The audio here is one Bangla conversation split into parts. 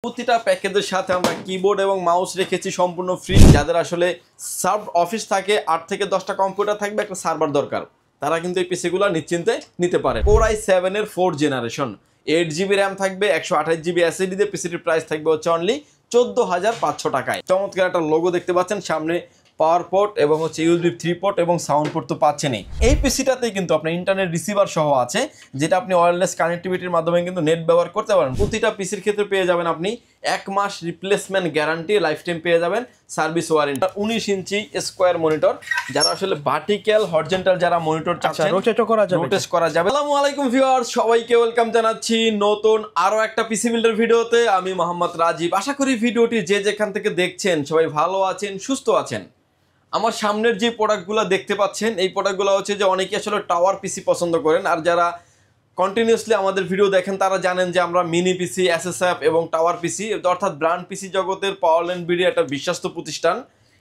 প্রতিটা প্যাকেজের সাথে আমরা কিবোর্ড এবং মাউস রেখেছি সম্পূর্ণ ফ্রি। যাদের আসলে সার্ভ অফিস থাকে 8 থেকে 10টা কম্পিউটার থাকবে, একটা সার্ভার দরকার, তারা কিন্তু এই পিসিগুলো নিশ্চিন্তে নিতে পারে। Core i7 এর 4th জেনারেশন, 8GB র্যাম থাকবে, 128GB SSD দিয়ে পিসিটির প্রাইস থাকবে হচ্ছে অনলি 14,500 টাকায়। চমৎকার একটা লোগো দেখতে পাচ্ছেন, সামনে পাওয়ার পোর্ট এবং হচ্ছে USB 3 পোর্ট এবং সাউন্ড পোর্ট তো পাচ্ছেনই। এই পিসিটাতে কিন্তু আপনার ইন্টারনেট রিসিভার সহ আছে, যেটা আপনি ওয়্যারলেস কানেক্টিভিটির মাধ্যমে কিন্তু নেট ব্যবহার করতে পারেন। প্রতিটা পিসির ক্ষেত্রে পেয়ে যাবেন আপনি 1 মাস রিপ্লেসমেন্ট গ্যারান্টি, লাইফ টাইম পেয়ে যাবেন সার্ভিস ওয়ারেন্টি। 19 ইঞ্চি স্কোয়ার মনিটর, যারা আসলে ভার্টিক্যাল হরিজন্টাল যারা মনিটর চাচ্ছেন রোটেট করা যাবে। আসসালামু আলাইকুম ভিউয়ার্স, সবাইকে ওয়েলকাম জানাচ্ছি নতুন আরো একটা পিসি বিল্ডার ভিডিওতে। আমি মোহাম্মদ রাজীব। আশা করি ভিডিওটি যে যেখান থেকে দেখছেন সবাই ভালো আছেন, সুস্থ আছেন। আমার সামনের যে প্রোডাক্টগুলো দেখতে পাচ্ছেন, এই প্রোডাক্টগুলো হচ্ছে যে অনেকে আসলে টাওয়ার পিসি পছন্দ করেন, আর যারা কন্টিনিউসলি আমাদের ভিডিও দেখেন তারা জানেন যে আমরা মিনি পিসি, এসএসএফ এবং টাওয়ার পিসি অর্থাৎ ব্র্যান্ড পিসি জগতের পাওয়ারল্যান্ড বিডি একটা বিশ্বস্ত প্রতিষ্ঠান,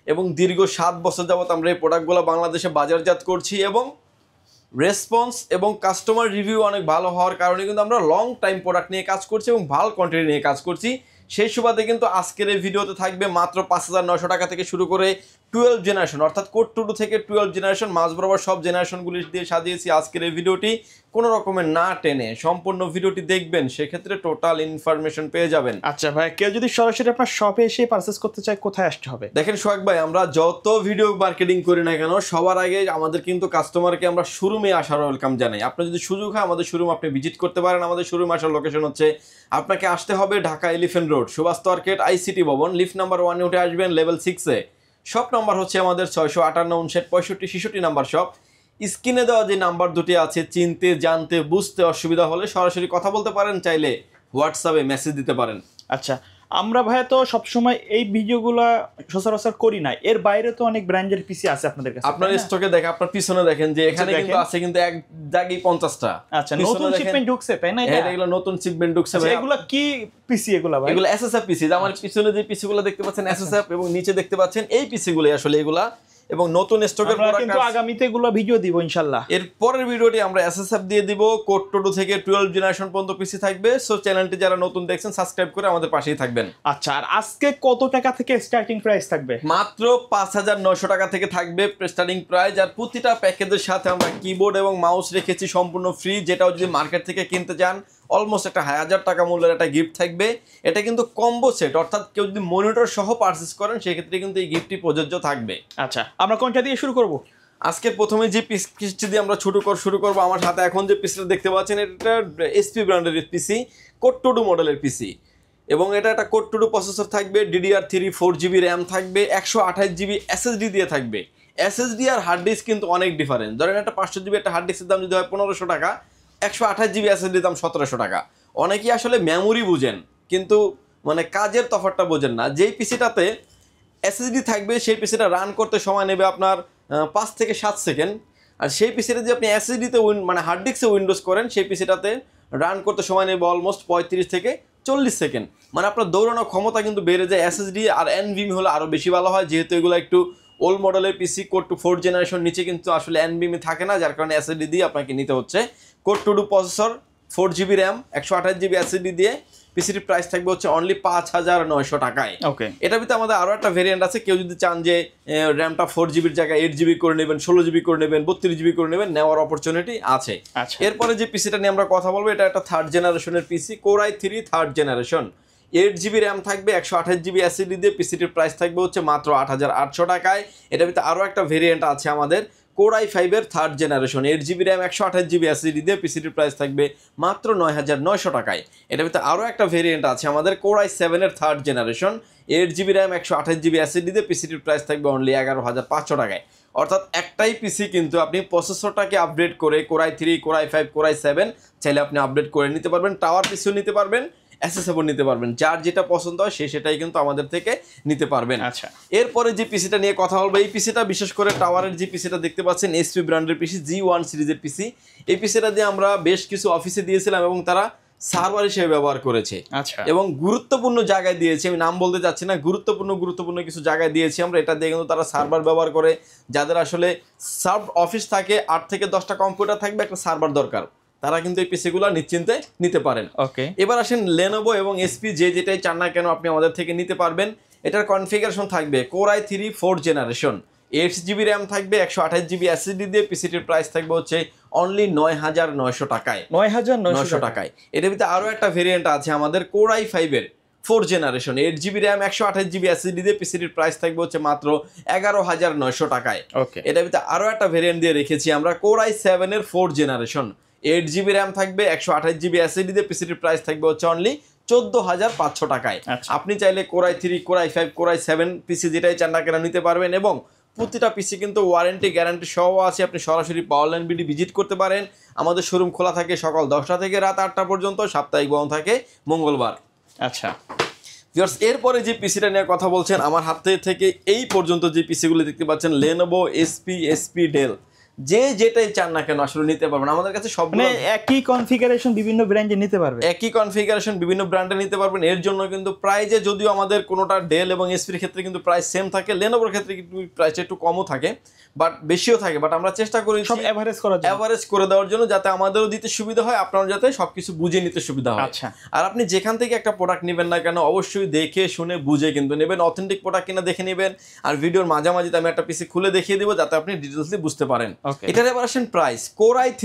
এবং দীর্ঘ 7 বছর যাবত আমরা এই প্রোডাক্টগুলো বাংলাদেশে বাজারজাত করছি, এবং রেসপন্স এবং কাস্টমার রিভিউ অনেক ভালো হওয়ার কারণে কিন্তু আমরা লং টাইম প্রোডাক্ট নিয়ে কাজ করছি এবং ভালো কোয়ান্টিটি নিয়ে কাজ করছি। সেই সুবাদে কিন্তু আজকের এই ভিডিওতে থাকবে মাত্র 5,900 টাকা থেকে শুরু করে 12 জেনারেশন অর্থাৎ কোর 2 থেকে 12 জেনারেশন মাঝ বরাবর সব জেনারেশনগুলি দিয়ে সাজিয়েছি আজকের এই ভিডিওটি। কোনো রকমের না টেনে সম্পূর্ণ ভিডিওটি দেখবেন, সেক্ষেত্রে টোটাল ইনফরমেশন পেয়ে যাবেন। আচ্ছা ভাই, কেউ যদি সরাসরি আপনার শপে এসে পারচেজ করতে চায়, কোথায় আসতে হবে? দেখেন সোহাগ ভাই, আমরা যত ভিডিও মার্কেটিং করি না কেন, সবার আগে আমাদের কিন্তু কাস্টমারকে আমরা শোরুমে আসার ওয়েলকাম জানাই। আপনার যদি সুযোগ হয় আমাদের শোরুম আপনি ভিজিট করতে পারেন। আমাদের শোরুম আসার লোকেশন হচ্ছে, আপনাকে আসতে হবে Dhaka Elephant Road, Subhash Market, ICT Bhaban, lift number 1 উঠে আসবেন, লেভেল 6-এ। শপ নাম্বার হচ্ছে আমাদের 658-59-65-65 নাম্বার শপ। স্ক্রিনে দেওয়া যে নাম্বার দুটি আছে, চিনতে জানতে বুঝতে অসুবিধা হলে সরাসরি কথা বলতে পারেন, চাইলে হোয়াটসঅ্যাপে মেসেজ দিতে পারেন। আচ্ছা, আমরা ভাইয়া তো সবসময় এই ভিডিওগুলো সচরাচর করি না, এর বাইরে তো অনেক ব্র্যান্ডের পিসি আছে আপনাদের কাছে। আপনার স্টকে দেখেন, আপনার পিছনে দেখেন যে এখানে কিন্তু আছে কিন্তু এক জায়গায় 50টা। আচ্ছা, নতুন শিপমেন্ট ঢুকছে তাই না? এটা এগুলো নতুন শিপমেন্ট ঢুকছে ভাই। এগুলো কি পিসি এগুলো ভাই? এগুলো এসএসএফ পিসি। আমার পিছনে যে পিসিগুলো দেখতে পাচ্ছেন এসএসএফ, এবং নিচে দেখতে পাচ্ছেন এই পিসিগুলো আসলে এগুলা, এবং নতুন স্টকের প্রোডাক্ট কিন্তু আগামীতে এগুলো ভিডিও দিব ইনশাআল্লাহ। এর পরের ভিডিওটি আমরা এসএসএফ দিয়ে দিব, কোর 2 থেকে 12 জেনারেশন পর্যন্ত পিসি থাকবে। সো চ্যানেলটি যারা নতুন দেখছেন সাবস্ক্রাইব করে আমাদের পাশেই থাকবেন। আচ্ছা, আর আজকে কত টাকা থেকে স্টার্টিং প্রাইস থাকবে? মাত্র 5,900 টাকা থেকে থাকবে স্টার্টিং প্রাইস। আর প্রতিটা প্যাকেজের সাথে আমরা কিবোর্ড এবং মাউস রেখেছি সম্পূর্ণ ফ্রি, যেটাও যদি মার্কেট থেকে কিনতে চান অলমোস্ট একটা 1000 টাকা মূল্যের একটা গিফট থাকবে। এটা কিন্তু কম্বো সেট, অর্থাৎ কেউ যদি মনিটর সহ পারচেজ করেন সেক্ষেত্রে কিন্তু এই গিফটটি প্রযোজ্য থাকবে। আচ্ছা, আমরা কোনটা দিয়ে শুরু করব? আজকে প্রথমে যে পিসটি দিয়ে আমরা শুরু করবো, আমার হাতে এখন যে পিসিটা দেখতে পাচ্ছেন এটা এসপি ব্র্যান্ডের পিসি, কোর 2 মডেলের পিসি, এবং এটা একটা কোর 2 প্রসেসর থাকবে, DDR3 4GB র্যাম থাকবে, 128GB SSD দিয়ে থাকবে। SSD আর হার্ড ডিস্ক কিন্তু অনেক ডিফারেন্স। ধরেন একটা 500GB একটা হার্ড ডিস্কের দাম যদি হয় 1500 টাকা, 128GB SSD দাম 1700 টাকা। অনেকেই আসলে মেমোরি বুঝেন কিন্তু মানে কাজের তফাৎটা বোঝেন না। যেই পিসিটাতে SSD থাকবে সেই পিসিটা রান করতে সময় নেবে আপনার 5 থেকে 7 সেকেন্ড, আর সেই পিসিটা যদি আপনি SSD-তে মানে হার্ড ডিস্কে উইন্ডোজ করেন সেই পিসিটাতে রান করতে সময় নেবে অলমোস্ট 35 থেকে 40 সেকেন্ড। মানে আপনার দৌড়ানোর ক্ষমতা কিন্তু বেড়ে যায়। SSD আর NVMe হলে আরও বেশি ভালো হয়, যেহেতু এগুলো একটু ওল্ড মডেলের পিসি। কোর 4 জেনারেশন নিচে কিন্তু আসলে NVMe থাকে না, যার কারণে SSD দিয়ে আপনাকে নিতে হচ্ছে। Core 2 processor, 4GB RAM, 128GB SSD দিয়ে পিসিটির প্রাইস থাকবে হচ্ছে অনলি 5,900 টাকায়। ওকে, এটার ভিতরে আমাদের আরও একটা ভেরিয়েন্ট আছে। কেউ যদি চান যে র্যামটা 4GBর জায়গায় 8GB করে নেবেন, 16GB করে নেবেন, 32GB করে নেবেন, নেওয়ার অপরচুনিটি আছে। এরপরে যে পিসিটা নিয়ে আমরা কথা বলবো, এটা একটা 3rd জেনারেশনের পিসি, Core i3 3rd generation, 8GB RAM থাকবে, 128GB SSD দিয়ে পিসিটির প্রাইস থাকবে হচ্ছে মাত্র 8,800 টাকায়। এটার ভিতরে আরও একটা ভেরিয়েন্ট আছে আমাদের, Core i5 এর 3rd generation, 8GB RAM, 128GB SSD দিয়ে পিসিটির প্রাইস থাকবে মাত্র 9,900 টাকায়। এটার ভিতরে আরও একটা ভেরিয়েন্ট আছে আমাদের, Core i7 এর 3rd generation, 8GB RAM, 128GB SSD দিয়ে পিসিটির প্রাইস থাকবে অনলি 11,500 টাকায়। অর্থাৎ একটাই পিসি কিন্তু আপনি প্রসেসরটাকে আপডেট করে Core i3, Core i5, Core i7 চাইলে আপনি আপডেট করে নিতে পারবেন, টাওয়ার পিসিও নিতে পারবেন, SSFও নিতে পারবেন। যার যেটা পছন্দ হয় সেটাই কিন্তু আমাদের থেকে নিতে পারবেন। আচ্ছা, এরপরে যে পিসিটা নিয়ে কথা বলবো, এই পিসিটা বিশেষ করে টাওয়ারের যে পিসিটা দেখতে পাচ্ছেন এসপি ব্র্যান্ডের পিসি, G1 সিরিজের পিসি। এই পিসিটা দিয়ে আমরা বেশ কিছু অফিসে দিয়েছিলাম এবং তারা সার্ভার হিসেবে ব্যবহার করেছে। আচ্ছা, এবং গুরুত্বপূর্ণ জায়গায় দিয়েছি, আমি নাম বলতে চাচ্ছি না, গুরুত্বপূর্ণ কিছু জায়গায় দিয়েছি আমরা। এটা দিয়ে কিন্তু তারা সার্ভার ব্যবহার করে, যাদের আসলে সার্ভ অফিস থাকে 8 থেকে 10টা কম্পিউটার থাকবে, একটা সার্ভার দরকার, তারা কিন্তু এই পিসিগুলো নিশ্চিন্তে নিতে পারেন। ওকে, এবার আসেন লেনোভো এবং এসপি যেটাই চান না কেন আপনি আমাদের থেকে নিতে পারবেন। এটার কনফিগারেশন থাকবে Core i3 4th generation, 8GB RAM থাকবে, 128GB SSD দিয়ে। পিসিটির প্রাইস থাকবে হচ্ছে অনলি 9,900 টাকায়, 9,900 টাকায়। এটার ভিতরে আরও একটা ভেরিয়েন্ট আছে আমাদের Core i5 এর 4th generation, 8GB RAM, 128GB SSD দিয়ে। পিসিটির প্রাইস থাকবে হচ্ছে মাত্র 11,900 টাকায়। ওকে, এটার ভিতরে আরও একটা ভেরিয়েন্ট দিয়ে রেখেছি আমরা Core i7 এর 4th জেনারেশন, 8GB র্যাম থাকবে, 128GB SSD দিয়ে। পিসিটির প্রাইস থাকবে হচ্ছে অনলি 14,500 টাকায়। আচ্ছা। আপনি চাইলে Core i3, Core i5, Core i7 পিসি যেটাই চান না কেন নিতে পারবেন, এবং প্রতিটা পিসি কিন্তু ওয়ারেন্টি গ্যারান্টি সহ আছে। আপনি সরাসরি পাওয়ারল্যান্ড বিডি ভিজিট করতে পারেন। আমাদের শোরুম খোলা থাকে সকাল 10টা থেকে রাত 8টা পর্যন্ত, সাপ্তাহিক বন্ধ থাকে মঙ্গলবার। আচ্ছা, ভিউয়ার্স, এরপরে যে পিসিটা নিয়ে কথা বলছেন, আমার হাত থেকে এই পর্যন্ত যে পিসিগুলো দেখতে পাচ্ছেন, লেনোভো, এসপি, ডেল, যেটাই চান না কেন আসলে নিতে পারবেন আমাদের কাছে। সব মানে একই কনফিগারেশন বিভিন্ন ব্র্যান্ডে নিতে পারবে, একই কনফিগারেশন বিভিন্ন ব্র্যান্ডে নিতে পারবেন। এর জন্য কিন্তু প্রাইজে যদিও আমাদের কোনোটা ডেল এবং এসপির ক্ষেত্রে কিন্তু প্রাইস সেম থাকে, লেনোভোর ক্ষেত্রে কিন্তু প্রাইসটা একটু কমও থাকে, বাট বেশিও থাকে। বাট আমরা চেষ্টা করি সব এভারেজ করার জন্য, এভারেজ করে দেওয়ার জন্য, যাতে আমাদেরও দিতে সুবিধা হয়, আপনারা যাতে সবকিছু বুঝে নিতে সুবিধা হয়। আচ্ছা। আর আপনি যেখান থেকে একটা প্রোডাক্ট নেবেন না কেন অবশ্যই দেখে শুনে বুঝে কিন্তু নেবেন। অথেন্টিক প্রোডাক্ট কিনা দেখে নেবেন। আর ভিডিওর মাঝামাঝি আমি একটা পিসি খুলে দেখিয়ে দেবো যাতে আপনি ডিটেলসলি বুঝতে পারেন। এটার এবার আসেন price. Core i3,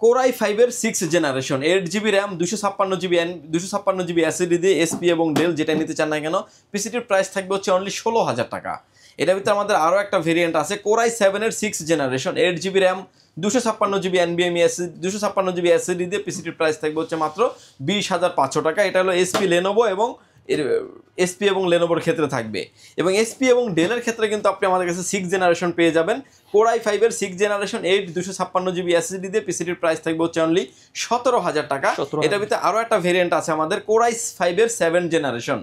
Core i5 এর 6th generation, 8GB RAM, 256GB SSD দিয়ে। এসপি এবং ডেল যেটা নিতে চান না কেন পিসিটির প্রাইস থাকবে হচ্ছে অনলি 16,000 টাকা। এটার ভিতরে আমাদের আরও একটা ভেরিয়েন্ট আছে Core i7 এর 6th generation, 8GB RAM, 256GB NVMe SSD, 256GB SSD দিয়ে। পিসিটির প্রাইস থাকবে হচ্ছে মাত্র 20,500 টাকা। এটা হলো এসপি, লেনোভো এবং এসপি এবং লেনোভোর ক্ষেত্রে থাকবে। এবং এসপি এবং ডেলের ক্ষেত্রে কিন্তু আপনি আমাদের কাছে 6th জেনারেশন পেয়ে যাবেন। Core i5 এর 6th জেনারেশন, 8 256GB SSD দিয়ে। পিসিটির প্রাইস থাকবে হচ্ছে অনলি 17,000 টাকা। এটার ভিতরে আরও একটা ভেরিয়েন্ট আছে আমাদের Core i5 এর 7th জেনারেশন,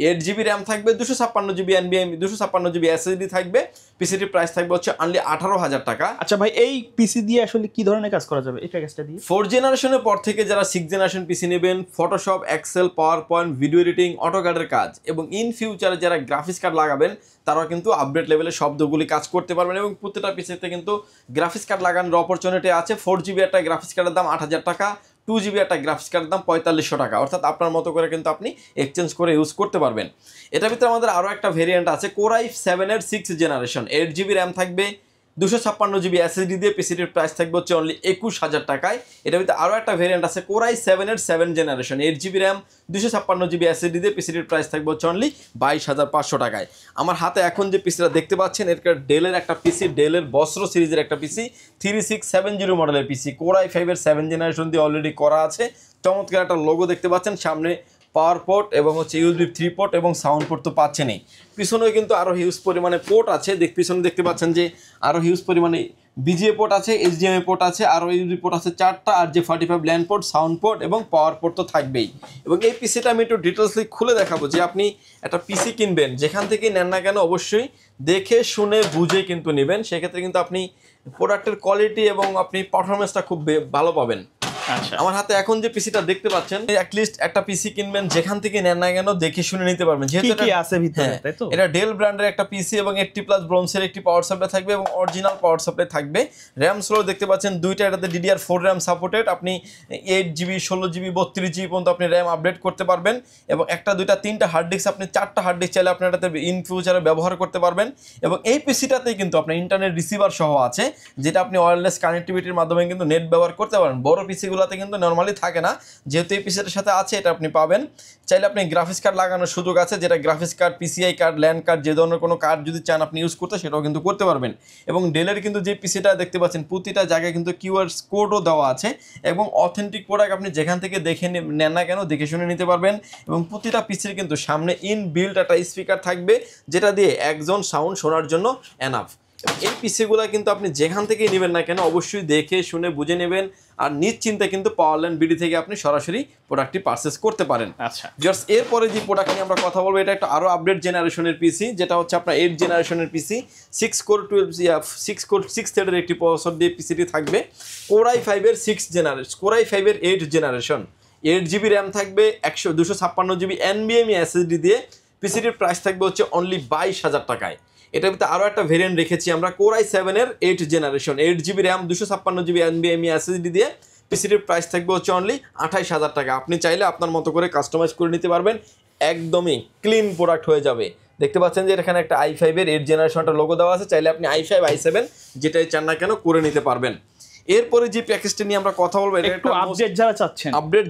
8GB র্যাম থাকবে, 256GB NVMe, 256GB SSD থাকবে। পিসিটির প্রাইস থাকবে হচ্ছে অনলি 18,000 টাকা। আচ্ছা ভাই, এই পিসি দিয়ে আসলে কি ধরনের কাজ করা যাবে এই প্যাকেজটা দিয়ে? 4th জেনারেশনের পর থেকে যারা 6th জেনারেশন পিসি নেবেন, Photoshop, Excel, power point, video editing, অটোক্যাডের কাজ, এবং ইন ফিউচারে যারা গ্রাফিক্স কার্ড লাগাবেন তারাও কিন্তু আপডেট লেভেলের শব্দগুলি কাজ করতে পারবেন। এবং প্রত্যেকটা পিসিতে কিন্তু গ্রাফিক্স কার্ড লাগানোর অপরচুনিটি আছে। 4GB একটা গ্রাফিক্স কার্ডের দাম 8,000 টাকা, 2GB একটা গ্রাফিক্স কার্ডের দাম 4500 টাকা। অর্থাৎ আপনার মতো করে কিন্তু আপনি এক্সচেঞ্জ করে ইউজ করতে পারবেন। এটার ভিতরে আমাদের আরও একটা ভেরিয়েন্ট আছে Core i7 এর 6th জেনারেশন, 8GB র্যাম থাকবে, 256GB SSD দিয়ে। পিসিটির প্রাইস থাকবে হচ্ছে অনলি 21,000 টাকায়। এটার ভিতরে আরও একটা ভেরিয়েন্ট আছে Core i7 এর 7th generation, 8GB RAM, 256GB SSD দিয়ে। পিসিটির প্রাইস থাকবে হচ্ছে অনলি 22,500 টাকায়। আমার হাতে এখন যে পিসিটা দেখতে পাচ্ছেন এটা ডেলের একটা পিসি, ডেলের বস্ত্র সিরিজের একটা পিসি, 3670 মডেলের পিসি। Core i5 এর 7th জেনারেশন দিয়ে অলরেডি করা আছে। চমৎকার একটা লোগো দেখতে পাচ্ছেন, সামনে পাওয়ার পোর্ট এবং হচ্ছে USB 3 পোর্ট এবং সাউন্ড পোর্ট তো পাচ্ছেনই। পিছনেও কিন্তু আরও হিউজ পরিমাণে পোর্ট আছে। পিছনে দেখতে পাচ্ছেন যে আরও হিউজ পরিমাণে BGA পোর্ট আছে, HDMI পোর্ট আছে, আরও USB পোর্ট আছে 4টা, আর যে 45 ল্যান্ড পোর্ট, সাউন্ড পোর্ট এবং পাওয়ার পোর্ট তো থাকবেই। এবং এই পিসিটা আমি একটু ডিটেলসলি খুলে দেখাবো যে আপনি একটা পিসি কিনবেন যেখান থেকে নেন না কেন অবশ্যই দেখে শুনে বুঝে কিন্তু নেবেন। সেক্ষেত্রে কিন্তু আপনি প্রোডাক্টের কোয়ালিটি এবং আপনি পারফরমেন্সটা খুব ভালো পাবেন। আচ্ছা, আমার হাতে এখন যে পিসিটা দেখতে পাচ্ছেন, অ্যাটলিস্ট একটা পিসি কিনবেন যেখান থেকে নেন না কেন দেখে শুনে নিতে পারবেন। যেহেতু কি আছে ভিতরে, তাই তো? এটা ডেল ব্র্যান্ডের একটা পিসি এবং 80+ ব্রোঞ্জের একটি পাওয়ার সাপ্লাই থাকবে এবং অরিজিনাল পাওয়ার সাপ্লাই থাকবে। র্যাম স্লো দেখতে পাচ্ছেন দুইটা, এটাতে DDR4 র্যাম সাপোর্টেড। আপনি 8GB, 16GB, 32GB পর্যন্ত আপনি র্যাম আপডেট করতে পারবেন। এবং একটা, দুইটা, তিনটা হার্ড ডিস্ক, আপনি 4টা হার্ড ডিস্ক চাইলে আপনার এটাতে ইন ফিউচারে ব্যবহার করতে পারবেন। এবং এই পিসিটাতেই কিন্তু আপনার ইন্টারনেট রিসিভার সহ আছে, যেটা আপনি ওয়্যারলেস কানেক্টিভিটির মাধ্যমে কিন্তু নেট ব্যবহার করতে পারেন। বড় পিসিগুলোতে কিন্তু নর্মালি থাকে না, যেহেতু এই পিসিটার সাথে আছে এটা আপনি পাবেন। চাইলে আপনি গ্রাফিক্স কার্ড লাগানোর সুযোগ আছে, যেটা graphics card, PCI card, land card, যে ধরনের কোনো কার্ড যদি চান আপনি ইউজ করতে সেটাও কিন্তু করতে পারবেন। এবং ডেলের কিন্তু যে পিসিটা দেখতে পাচ্ছেন প্রতিটা জায়গায় কিন্তু QR কোডও দেওয়া আছে। এবং অথেন্টিক প্রোডাক্ট আপনি যেখান থেকে দেখে নেন না কেন দেখে শুনে নিতে পারবেন। এবং প্রতিটা পিসির কিন্তু সামনে ইনবিল্ট একটা স্পিকার থাকবে, যেটা দিয়ে একজন সাউন্ড শোনার জন্য এনাফ। এই পিসিগুলো কিন্তু আপনি যেখান থেকে নেবেন না কেন অবশ্যই দেখে শুনে বুঝে নেবেন। আর নিশ্চিন্তে কিন্তু পাওয়ারল্যান্ড বিডি থেকে আপনি সরাসরি প্রোডাক্টটি পারচেস করতে পারেন। আচ্ছা, জাস্ট এরপরে যে প্রোডাক্ট নিয়ে আমরা কথা বলবো, এটা একটা আরও আপডেট জেনারেশনের পিসি, যেটা হচ্ছে আপনার 8 জেনারেশনের পিসি, 6 থ্রেডের একটি প্রসেসর দিয়ে পিসিটি থাকবে। Core i5 এর 6th জেনারেশন, Core i5 এর 8th জেনারেশন, 8GB র্যাম থাকবে, 256GB NVMe SSD দিয়ে। পিসিটির প্রাইস থাকবে হচ্ছে অনলি 22,000 টাকায়। এটার ভিতরে আরও একটা ভেরিয়েন্ট রেখেছি আমরা Core i7 এর 8th generation, 8GB RAM, 256GB NVMe SSD দিয়ে। পিসিটির প্রাইস থাকবে হচ্ছে অনলি 28,000 টাকা। আপনি চাইলে আপনার মতো করে কাস্টমাইজ করে নিতে পারবেন, একদমই ক্লিন প্রোডাক্ট হয়ে যাবে। দেখতে পাচ্ছেন যে এখানে একটা i5 এর 8 জেনারেশনটা লোগো দেওয়া আছে, চাইলে আপনি i5 i7 যেটাই চান না কেন করে নিতে পারবেন। এরপরে যে প্যাকেজটা নিয়ে আমরা কথা বলবো, এটা একটু আপডেট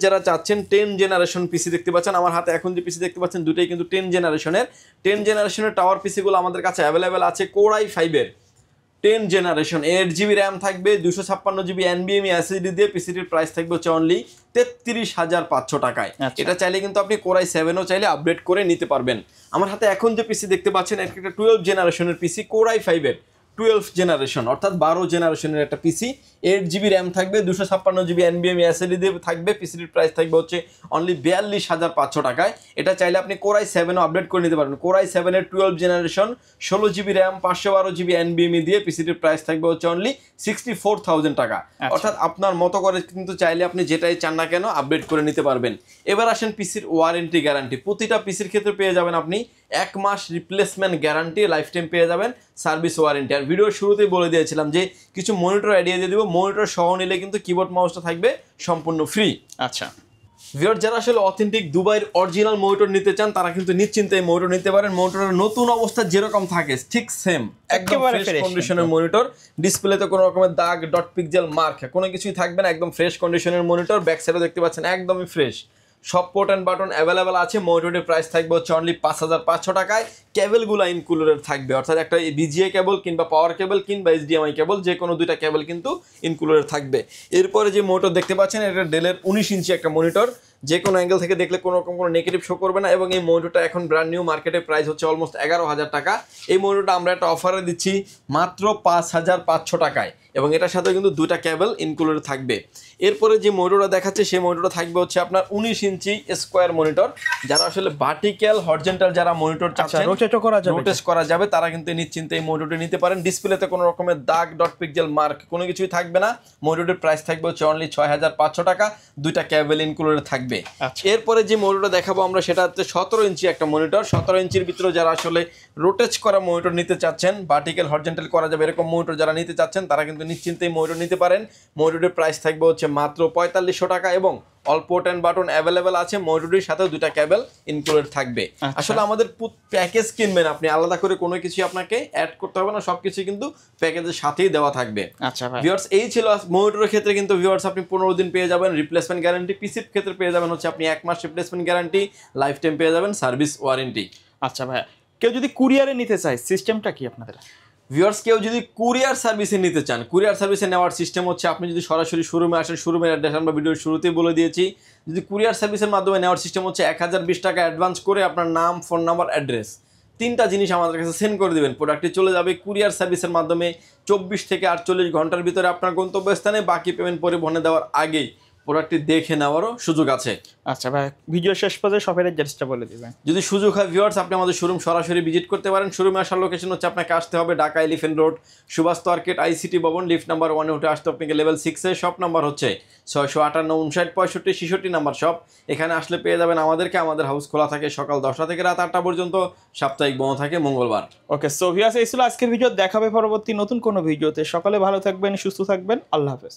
যারা চাচ্ছেন, 10 জেনারেশন পিসি দেখতে পাচ্ছেন আমার হাতে। এখন যে পিসি দেখতে পাচ্ছেন দুটোই কিন্তু 10 জেনারেশনের টাওয়ার পিসিগুলো আমাদের কাছে অ্যাভেলেবেল আছে। কোর i5 এর 10 জেনারেশন, 8GB র্যাম থাকবে, 256GB NVMe SSD দিয়ে পিসিটির প্রাইস থাকবে হচ্ছে অনলি 33,500 টাকায়। এটা চাইলে কিন্তু আপনি কোর i7ও চাইলে আপডেট করে নিতে পারবেন। আমার হাতে এখন যে পিসি দেখতে পাচ্ছেন একটা 12 জেনারেশনের পিসি, কোর i5 এর 12 জেনারেশন অর্থাৎ 12 জেনারেশনের একটা পিসি, 8GB র্যাম থাকবে, 256GB NVMe SSD দিয়ে থাকবে। পিসিটির প্রাইস থাকবে হচ্ছে অনলি 42,500 টাকায়। এটা চাইলে আপনি কোর i7ও আপডেট করে নিতে পারবেন। কোর i7 এর 12 generation, 16GB RAM, 512GB NVMe দিয়ে পিসিটির প্রাইস থাকবে হচ্ছে অনলি 64,000 টাকা। অর্থাৎ আপনার মতো করে কিন্তু চাইলে আপনি যেটাই চান না কেন আপডেট করে নিতে পারবেন। এবার আসেন পিসির ওয়ারেন্টি গ্যারান্টি। প্রতিটা পিসির ক্ষেত্রে পেয়ে যাবেন আপনি 1 মাস রিপ্লেসমেন্ট গ্যারান্টি, লাইফ টাইম পেয়ে যাবেন সার্ভিস ওয়ারেন্টি। আর ভিডিওর শুরুতেই বলে দিয়েছিলাম যে কিছু মনিটর আইডিয়া দিয়ে দিব, মনিটর সহ নিলে কিন্তু কিবোর্ড মাউসটা থাকবে সম্পূর্ণ ফ্রি। আচ্ছা ভিউয়ার, যারা আসলে অথেন্টিক দুবাইয়ের অরিজিনাল মনিটর নিতে চান তারা কিন্তু নিশ্চিন্তে এই মনিটর নিতে পারেন। মনিটরের নতুন অবস্থা যেরকম থাকে ঠিক সেম একদম ফ্রেশ কন্ডিশনের মনিটর। ডিসপ্লেতে কোনো রকমের দাগ, ডট পিক্সেল, মার্ক কোনো কিছুই থাকবে না, একদম ফ্রেশ কন্ডিশনের মনিটর। ব্যাক সাইডে দেখতে পাচ্ছেন একদমই ফ্রেশ, সব পোর্ট অ্যান্ড বাটন অ্যাভেলেবেল আছে। মনিটরের প্রাইস থাকবে হচ্ছে অনলি 5,500 টাকায়। কেবলগুলো ইনক্লুডেড থাকবে, অর্থাৎ একটা বিজিএ কেবল কিংবা পাওয়ার কেবল কিংবা HDMI কেবল, যে কোনো দুইটা কেবল কিন্তু ইনক্লুডেড থাকবে। এরপরে যে মনিটর দেখতে পাচ্ছেন এটা ডেলের 19 ইঞ্চি একটা মনিটর, যে কোনো অ্যাঙ্গেল থেকে দেখলে কোনো রকম কোনো নেগেটিভ শো করবে না। এবং এই মনিটরটা এখন ব্র্যান্ড নিউ, মার্কেটে প্রাইস হচ্ছে অলমোস্ট 11,000 টাকা। এই মনিটরটা আমরা একটা অফারে দিচ্ছি মাত্র 5,500 টাকায়, এবং এটার সাথে কিন্তু দুইটা কেবল ইনক্লুডেড থাকবে। এরপরে যে মনিটরটা দেখাচ্ছে সেই মনিটরটা থাকবে হচ্ছে আপনার 19 ইঞ্চি স্কোয়ার মনিটর। যারা আসলে ভার্টিক্যাল হরিজন্টাল যারা মনিটর চাচ্ছেন, রোটেট করা যাবে, তারা কিন্তু নিশ্চিন্তে এই মনিটরটি নিতে পারেন। ডিসপ্লেতে কোনো রকমের দাগ, ডট পিক্সেল, মার্ক কোনো কিছুই থাকবে না। মনিটরের প্রাইস থাকবে হচ্ছে অনলি 6,500 টাকা, দুইটা কেবল ইনক্লুডেড থাকবে। এরপরে যে মনিটরটা দেখাবো আমরা সেটা হচ্ছে 17 ইঞ্চি একটা মনিটর। 17 ইঞ্চির ভিতরে যারা আসলে রোটেট করা মনিটর নিতে চাচ্ছেন, ভার্টিক্যাল হরিজন্টাল করা যাবে এরকম মনিটর যারা নিতে চাচ্ছেন, তারা কিন্তু নিশ্চিন্তে এই মনিটর নিতে পারেন। মনিটরের প্রাইস থাকবে হচ্ছে মাত্র 4,500 টাকা, এবং all port and button available আছে। মনিটরের সাথে দুইটা কেবল ইনক্লুডেড থাকবে। আসলে আমাদের প্যাকেজ কিনবেন আপনি, আলাদা করে কোনো কিছু আপনাকে অ্যাড করতে হবে না, সবকিছু কিন্তু প্যাকেজের সাথেই দেওয়া থাকবে। আচ্ছা ভাই, ভিউয়ার্স এই ছিল মনিটরের ক্ষেত্রে। কিন্তু ভিউয়ার্স আপনি 15 দিন পেয়ে যাবেন রিপ্লেসমেন্ট গ্যারান্টি। পিসির ক্ষেত্রে পেয়ে যাবেন হচ্ছে আপনি 1 মাস রিপ্লেসমেন্ট গ্যারান্টি, লাইফ টাইম পেয়ে যাবেন সার্ভিস ওয়ারেন্টি। আচ্ছা ভাই, কেউ যদি কুরিয়ারে নিতে চায় সিস্টেমটা কি আপনাদের? ভিউয়ার্স, কেউ যদি কুরিয়ার সার্ভিসে নিতে চান, কুরিয়ার সার্ভিসে নেওয়ার সিস্টেম হচ্ছে আপনি যদি সরাসরি শোরুমে আসেন, শোরুমের অ্যাড্রেস আমরা ভিডিওর শুরুতেই বলে দিয়েছি। যদি কুরিয়ার সার্ভিসের মাধ্যমে নেওয়ার সিস্টেম হচ্ছে 1,020 টাকা অ্যাডভান্স করে আপনার নাম, ফোন নাম্বার, অ্যাড্রেস 3টা জিনিস আমাদের কাছে সেন্ড করে দেবেন। প্রোডাক্টটি চলে যাবে কুরিয়ার সার্ভিসের মাধ্যমে 24 থেকে 48 ঘন্টার ভিতরে আপনার গন্তব্যস্থানে। বাকি পেমেন্ট পরিবহনে দেওয়ার আগেই প্রোডাক্টটি দেখে নেওয়ারও সুযোগ আছে। আচ্ছা ভাই, ভিডিও শেষ পর্যন্ত শপের অ্যাড্রেসটা বলে দিবেন। যদি সুযোগ হয় ভিউয়ার্স, আপনি আমাদের শোরুম সরাসরি ভিজিট করতে পারেন। শোরুমে আসার লোকেশন হচ্ছে আপনাকে আসতে হবে Dhaka Elephant Road, Subhash Market, ICT Bhaban, lift number 1-এ উঠে আসতে আপনাকে লেভেল 6-এ। শপ নাম্বার হচ্ছে 658 59 65 66 নাম্বার শপ। এখানে আসলে পেয়ে যাবেন আমাদেরকে। আমাদের হাউস খোলা থাকে সকাল 10টা থেকে রাত 8টা পর্যন্ত, সাপ্তাহিক বন্ধ থাকে মঙ্গলবার। ওকে, সো ভিউয়ার্স এই ছিল আজকের ভিডিও। দেখাবে পরবর্তী নতুন কোনো ভিডিওতে। সকালে ভালো থাকবেন, সুস্থ থাকবেন, আল্লাহ হাফেজ।